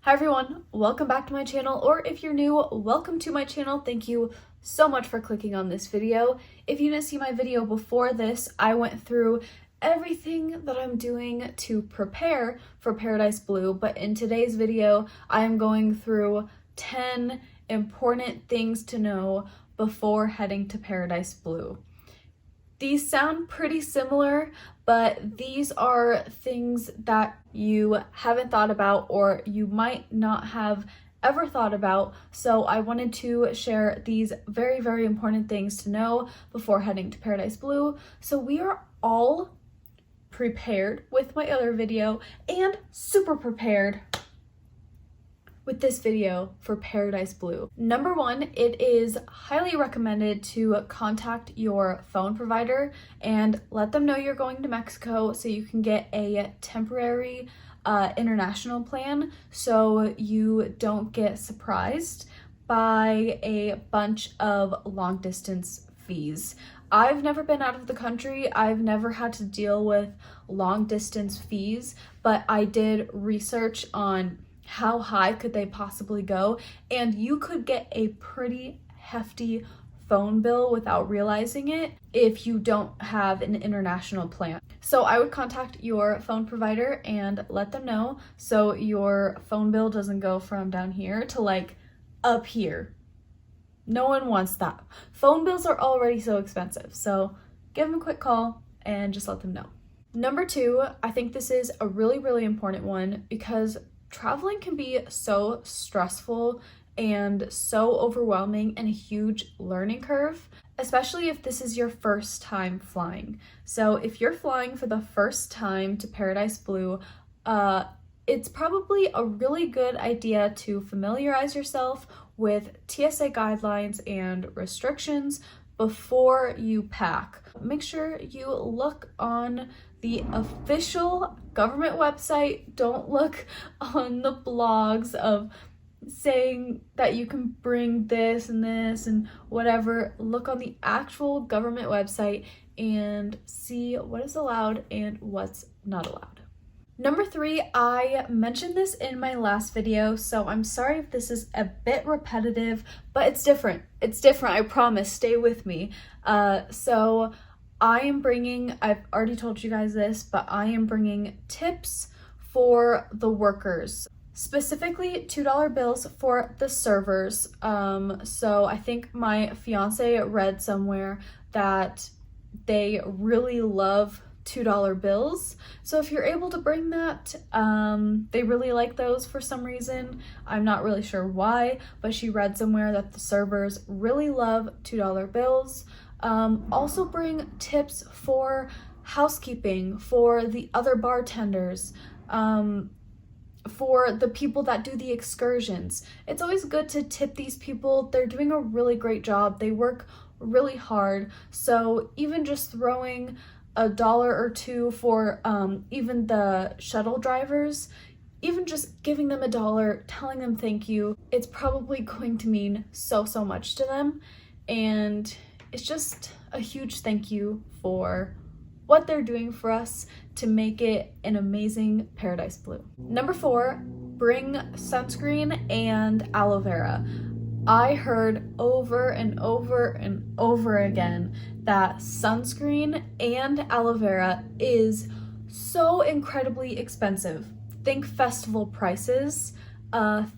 Hi everyone, welcome back to my channel, or if you're new, welcome to my channel. Thank you so much for clicking on this video. If you didn't see my video before this, I went through everything that I'm doing to prepare for Paradise Blue, but in today's video, I am going through 10 important things to know before heading to Paradise Blue. These sound pretty similar, but these are things that you haven't thought about or you might not have ever thought about. So I wanted to share these very, very important things to know before heading to Paradise Blue. So we are all prepared with my other video and super prepared with this video for Paradise Blue. Number one, it is highly recommended to contact your phone provider and let them know you're going to Mexico so you can get a temporary international plan so you don't get surprised by a bunch of long distance fees. I've never been out of the country. I've never had to deal with long distance fees, but I did research on how high could they possibly go, and you could get a pretty hefty phone bill without realizing it if you don't have an international plan. So I would contact your phone provider and let them know so your phone bill doesn't go from down here to like up here. No one wants that. Phone bills are already so expensive, so give them a quick call and just let them know. Number two, I think this is a really, really important one because traveling can be so stressful and so overwhelming and a huge learning curve, especially if this is your first time flying. So if you're flying for the first time to Paradise Blue, it's probably a really good idea to familiarize yourself with TSA guidelines and restrictions before you pack. Make sure you look on the official government website. Don't look on the blogs of saying that you can bring this and whatever. Look on the actual government website and see what is allowed and what's not allowed. Number three, I mentioned this in my last video, so I'm sorry if this is a bit repetitive, but it's different. It's different, I promise. Stay with me. So I am bringing, I've already told you guys this, but I am bringing tips for the workers, specifically $2 bills for the servers. So I think my fiance read somewhere that they really love $2 bills. So if you're able to bring that, they really like those for some reason. I'm not really sure why, but she read somewhere that the servers really love $2 bills. Also bring tips for housekeeping, for the other bartenders, for the people that do the excursions. It's always good to tip these people. They're doing a really great job. They work really hard. So even just throwing $1 or $2 for even the shuttle drivers, even just giving them $1, telling them thank you, it's probably going to mean so much to them. And it's just a huge thank you for what they're doing for us to make it an amazing Paradise Blue. Number four, bring sunscreen and aloe vera. I heard over and over and over again that sunscreen and aloe vera is so incredibly expensive. Think festival prices,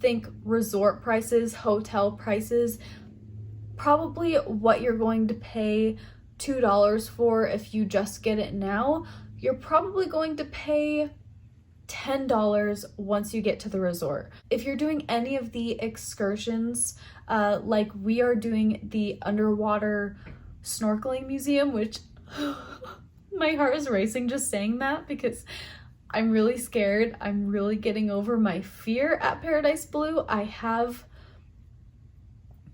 think resort prices, hotel prices. Probably what you're going to pay $2 for if you just get it now, you're probably going to pay $10 once you get to the resort. If you're doing any of the excursions, like we are doing the underwater snorkeling museum, which my heart is racing just saying that because I'm really scared. I'm really getting over my fear at Paradise Blue. I have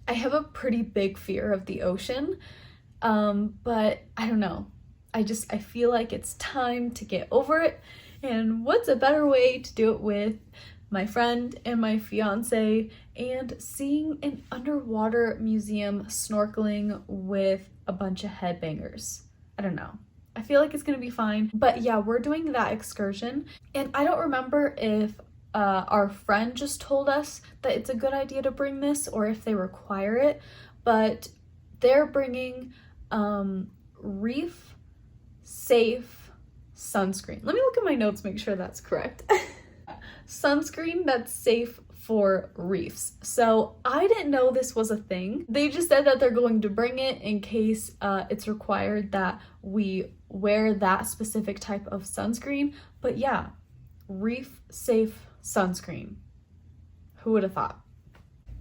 a pretty big fear of the ocean, but I don't know. I feel like it's time to get over it. And what's a better way to do it with my friend and my fiance and seeing an underwater museum snorkeling with a bunch of headbangers? I don't know. I feel like it's gonna be fine. But yeah, we're doing that excursion. And I don't remember if our friend just told us that it's a good idea to bring this or if they require it, but they're bringing reef safe sunscreen. Let me look at my notes, make sure that's correct. Sunscreen that's safe for reefs. So I didn't know this was a thing. They just said that they're going to bring it in case it's required that we wear that specific type of sunscreen. But yeah, reef safe sunscreen. Who would have thought?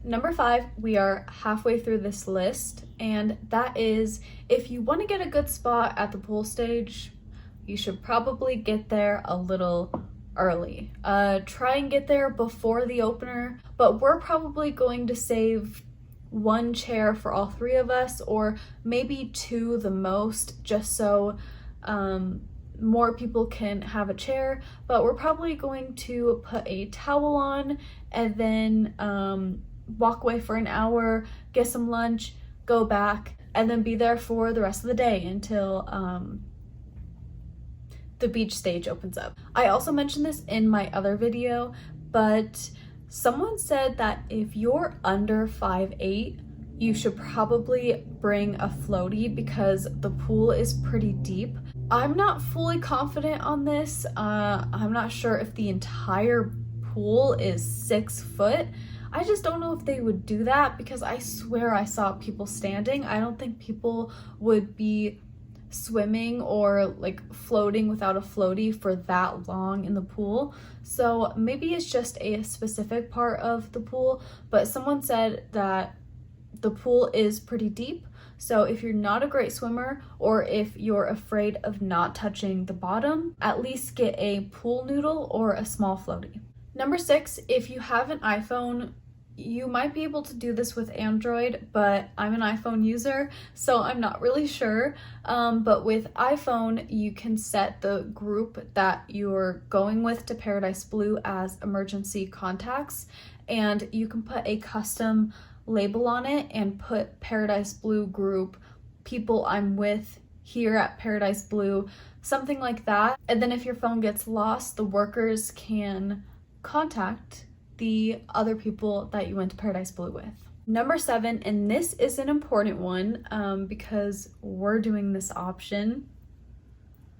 Number 5, we are halfway through this list, and that is if you want to get a good spot at the pool stage, you should probably get there a little early. Try and get there before the opener, but we're probably going to save 1 chair for all 3 of us, or maybe 2 the most, just so more people can have a chair. But we're probably going to put a towel on and then walk away for an hour, get some lunch, go back, and then be there for the rest of the day until the beach stage opens up. I also mentioned this in my other video, but someone said that if you're under 5'8", you should probably bring a floaty because the pool is pretty deep. I'm not fully confident on this. I'm not sure if the entire pool is 6 foot. I just don't know if they would do that because I swear I saw people standing. I don't think people would be swimming or like floating without a floaty for that long in the pool. So maybe it's just a specific part of the pool, but someone said that the pool is pretty deep. So if you're not a great swimmer or if you're afraid of not touching the bottom, at least get a pool noodle or a small floaty. Number 6, if you have an iPhone, you might be able to do this with Android, but I'm an iPhone user, so I'm not really sure. But with iPhone, you can set the group that you're going with to Paradise Blue as emergency contacts, and you can put a custom label on it and put Paradise Blue group, people I'm with here at Paradise Blue, something like that. And then if your phone gets lost, the workers can contact the other people that you went to Paradise Blue with. Number 7, and this is an important one because we're doing this option.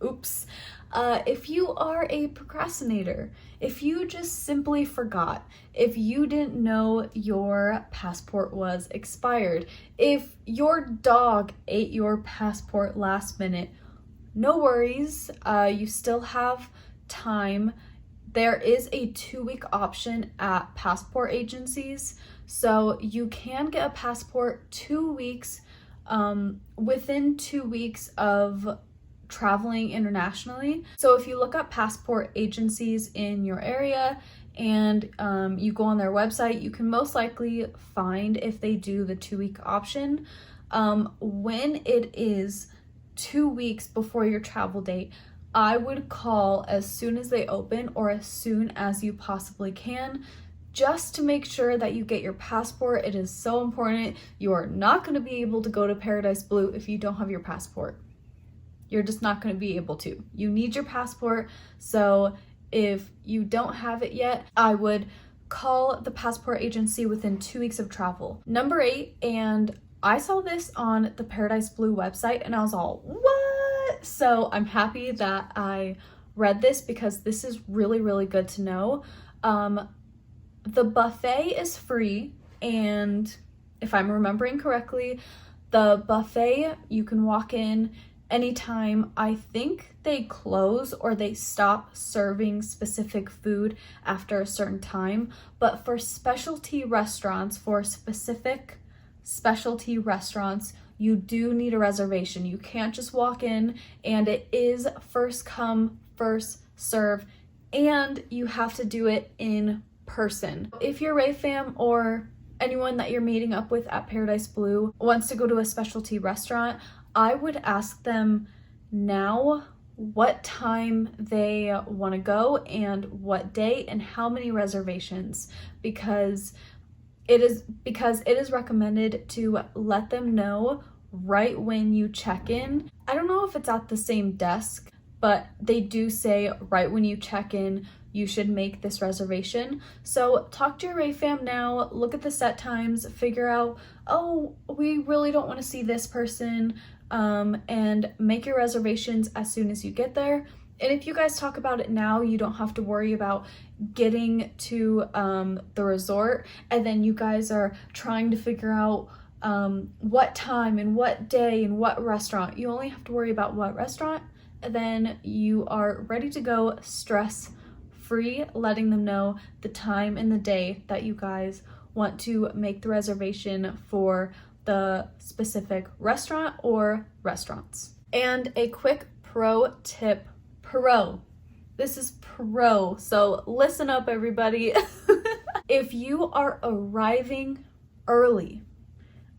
Oops. If you are a procrastinator, if you just simply forgot, if you didn't know your passport was expired, if your dog ate your passport last minute, no worries, you still have time. There is a 2-week option at passport agencies, so you can get a passport 2 weeks, within 2 weeks of traveling internationally. So if you look up passport agencies in your area and you go on their website, you can most likely find if they do the 2-week option. When it is 2 weeks before your travel date, I would call as soon as they open or as soon as you possibly can, just to make sure that you get your passport. It is so important. You are not going to be able to go to Paradise Blue if you don't have your passport. You're just not going to be able to. You need your passport, so if you don't have it yet, I would call the passport agency within 2 weeks of travel. Number 8, and I saw this on the Paradise Blue website and I was all, what? So I'm happy that I read this because this is really, really good to know. The buffet is free, and if I'm remembering correctly, the buffet, you can walk in anytime. I think they close or they stop serving specific food after a certain time, but for specialty restaurants, you do need a reservation. You can't just walk in, and it is first come, first serve, and you have to do it in person. If your Ray fam or anyone that you're meeting up with at Paradise Blue wants to go to a specialty restaurant, I would ask them now what time they want to go and what day and how many reservations, because it is recommended to let them know right when you check in. I don't know if it's at the same desk, but they do say right when you check in, you should make this reservation. So talk to your Ray fam now, look at the set times, figure out, oh, we really don't want to see this person, and make your reservations as soon as you get there. And if you guys talk about it now, you don't have to worry about getting to the resort and then you guys are trying to figure out what time and what day and what restaurant. You only have to worry about what restaurant, and then you are ready to go, stress free, letting them know the time and the day that you guys want to make the reservation for the specific restaurant or restaurants. And a quick pro tip, this is pro, so listen up everybody. If you are arriving early,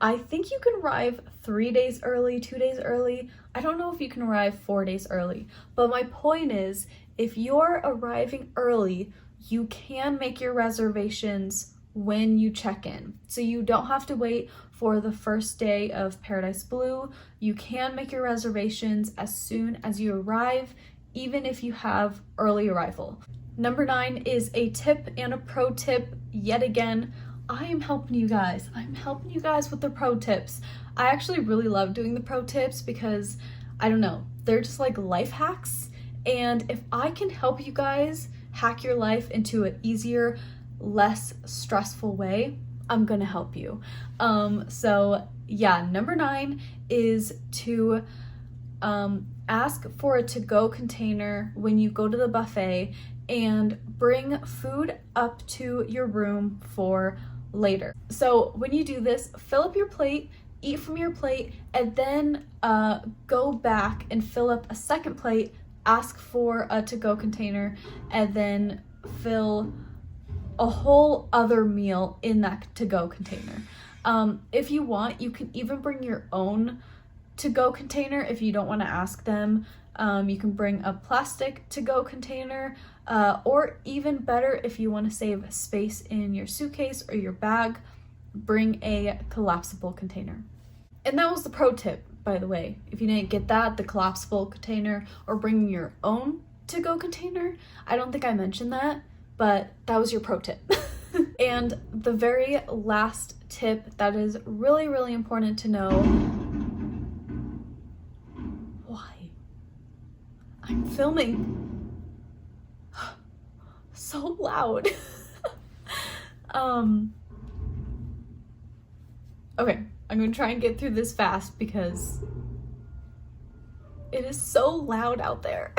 I think you can arrive 3 days early, 2 days early. I don't know if you can arrive 4 days early, but my point is, if you're arriving early, you can make your reservations when you check in. So you don't have to wait for the first day of Paradise Blue. You can make your reservations as soon as you arrive, even if you have early arrival. Number 9 is a tip and a pro tip yet again. I am helping you guys. I'm helping you guys with the pro tips. I actually really love doing the pro tips because, I don't know, they're just like life hacks. And if I can help you guys hack your life into an easier, less stressful way, I'm gonna help you. So yeah, number 9 is to ask for a to-go container when you go to the buffet and bring food up to your room for later. So when you do this, fill up your plate, eat from your plate, and then go back and fill up a second plate, ask for a to-go container, and then fill a whole other meal in that to-go container. If you want, you can even bring your own to-go container if you don't want to ask them. You can bring a plastic to-go container, or even better, if you want to save space in your suitcase or your bag, bring a collapsible container. And that was the pro tip, by the way. If you didn't get that, the collapsible container or bringing your own to-go container, I don't think I mentioned that, but that was your pro tip. And the very last tip that is really, really important to know. Why? I'm filming. So loud. Okay, I'm gonna try and get through this fast because it is so loud out there.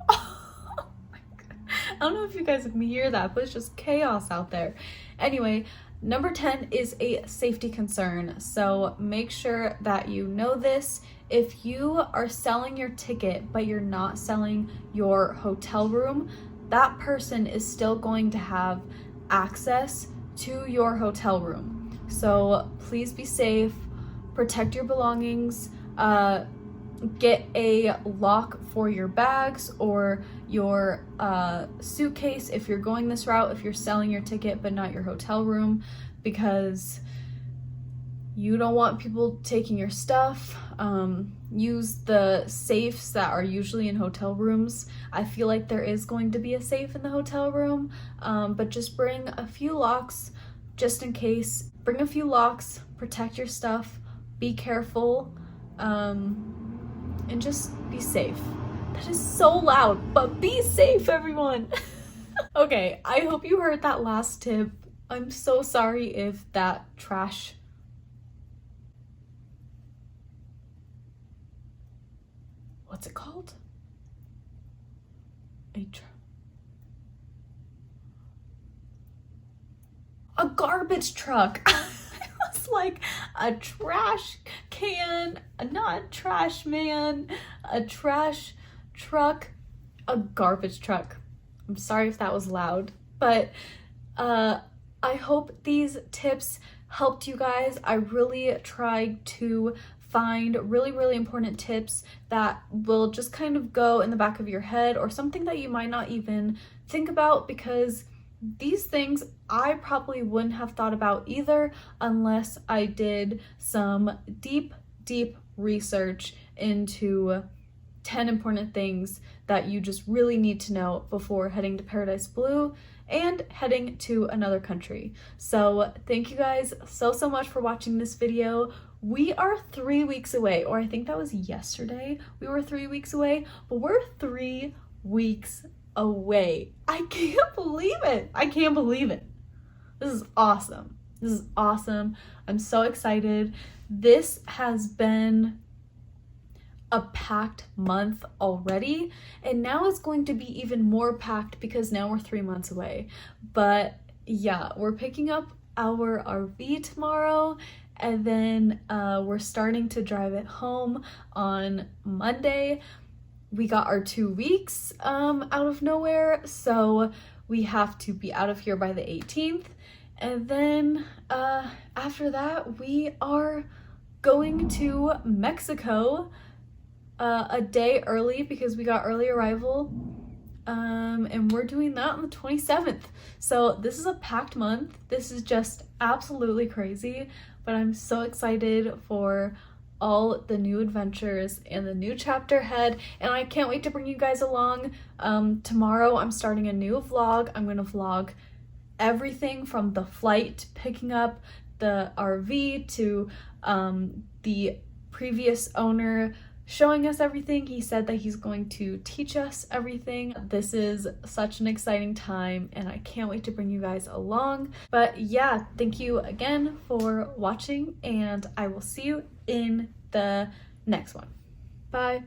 Oh my God. I don't know if you guys can hear that, but it's just chaos out there. Anyway, number 10 is a safety concern. So make sure that you know this. If you are selling your ticket, but you're not selling your hotel room, that person is still going to have access to your hotel room. So please be safe, protect your belongings, get a lock for your bags or your suitcase if you're going this route, if you're selling your ticket but not your hotel room, because you don't want people taking your stuff. Use the safes that are usually in hotel rooms. I feel like there is going to be a safe in the hotel room, but just bring a few locks just in case. Bring a few locks, protect your stuff, be careful, and just be safe. That is so loud, but be safe, everyone. Okay, I hope you heard that last tip. I'm so sorry if that trash what's it called? A garbage truck. I was like, a trash can, not trash man, a trash truck, a garbage truck. I'm sorry if that was loud, but I hope these tips helped you guys. I really tried to find really, really important tips that will just kind of go in the back of your head, or something that you might not even think about, because these things I probably wouldn't have thought about either unless I did some deep research into 10 important things that you just really need to know before heading to Paradise Blue and heading to another country. So thank you guys so much for watching this video. We are 3 weeks away, or I think that was yesterday. We were 3 weeks away, but we're 3 weeks away. I can't believe it. I can't believe it. This is awesome. This is awesome. I'm so excited. This has been a packed month already, and now it's going to be even more packed because now we're 3 months away. But yeah, we're picking up our RV tomorrow, and then we're starting to drive it home on Monday. We got our 2 weeks out of nowhere, so we have to be out of here by the 18th. And then after that, we are going to Mexico a day early because we got early arrival, and we're doing that on the 27th. So this is a packed month. This is just absolutely crazy, but I'm so excited for all the new adventures and the new chapter ahead, and I can't wait to bring you guys along. Tomorrow I'm starting a new vlog. I'm gonna vlog everything from the flight, picking up the RV, to the previous owner showing us everything. He said that he's going to teach us everything. This is such an exciting time, and I can't wait to bring you guys along. But yeah, thank you again for watching, and I will see you in the next one. Bye.